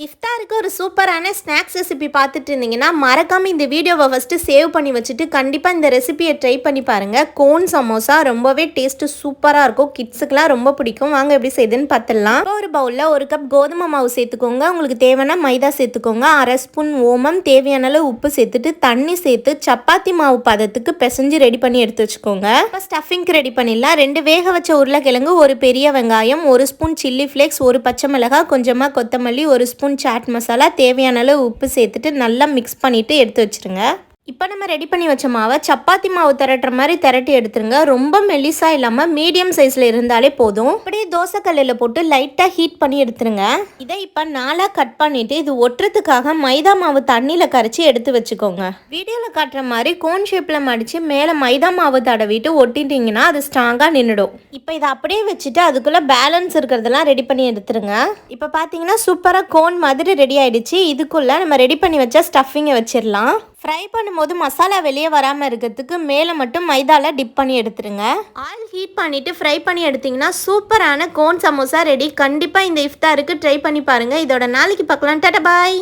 இஃப்தாருக்கு ஒரு சூப்பரான snacks recipe பார்த்துட்டு இருந்தீங்கன்னா மறக்காமல் இந்த வீடியோவை ஃபஸ்ட்டு சேவ் பண்ணி வச்சுட்டு கண்டிப்பாக இந்த ரெசிபியை ட்ரை பண்ணி பாருங்கள். கோன் சமோசா ரொம்பவே டேஸ்ட்டு சூப்பராக இருக்கும். கிட்ஸுக்கெலாம் ரொம்ப பிடிக்கும். வாங்க எப்படி செய்யுதுன்னு பார்த்துடலாம். ஒரு பவுலில் 1 கப் கோதுமை மாவு சேர்த்துக்கோங்க. உங்களுக்கு தேவையான மைதா சேர்த்துக்கோங்க. 1/2 ஸ்பூன் ஓமம், தேவையான அளவு உப்பு சேர்த்துட்டு தண்ணி சேர்த்து சப்பாத்தி மாவு பதத்துக்கு பிசைஞ்சு ரெடி பண்ணி எடுத்து வச்சுக்கோங்க. இப்போ ஸ்டஃபிங்க்கு ரெடி பண்ணிடலாம். 2 வேக வச்ச உருளைக்கிழங்கு, 1 பெரிய வெங்காயம், 1 ஸ்பூன் சில்லி ஃப்ளேக்ஸ், 1 பச்சை மிளகாய், கொஞ்சமாக கொத்தமல்லி, 1 ஸ்பூன் சாட் மசாலா, தேவையான அளவு உப்பு சேர்த்துட்டு நல்லா மிக்ஸ் பண்ணிட்டு எடுத்து வச்சிருங்க. இப்போ நம்ம ரெடி பண்ணி வச்ச மாவை சப்பாத்தி மாவு திரட்டுற மாதிரி திரட்டி எடுத்துருங்க. ரொம்ப மெலிசா இல்லாமல் மீடியம் சைஸில் இருந்தாலே போதும். அப்படியே தோசை கல்லில் போட்டு லைட்டாக ஹீட் பண்ணி எடுத்துருங்க. இதை இப்போ 4 கட் பண்ணிட்டு இது ஒட்டுறதுக்காக மைதா மாவு தண்ணியில் கரைச்சி எடுத்து வச்சுக்கோங்க. வீடியோவில் காட்டுற மாதிரி கோன் ஷேப்பில் மடித்து மேலே மைதா மாவு தடவிட்டு ஒட்டிட்டிங்கன்னா அது ஸ்ட்ராங்காக நின்றுடும். இப்போ இதை அப்படியே வச்சுட்டு அதுக்குள்ளே பேலன்ஸ் இருக்கிறதெல்லாம் ரெடி பண்ணி எடுத்துருங்க. இப்போ பார்த்தீங்கன்னா சூப்பராக கோன் மாதிரி ரெடி ஆகிடுச்சு. இதுக்குள்ளே நம்ம ரெடி பண்ணி வச்ச ஸ்டஃபிங்கை வச்சிடலாம். ஃப்ரை பண்ணும்போது மசாலா வெளியே வராமல் இருக்கிறதுக்கு மேலே மட்டும் மைதாவில் டிப் பண்ணி எடுத்துருங்க. ஆயில் ஹீட் பண்ணிவிட்டு ஃப்ரை பண்ணி எடுத்திங்கன்னா சூப்பரான கோன் சமோசா ரெடி. கண்டிப்பாக இந்த இஃப்தாருக்கு ட்ரை பண்ணி பாருங்கள். இதோட நாளைக்கு பார்க்கலாம். டாடா பாய்.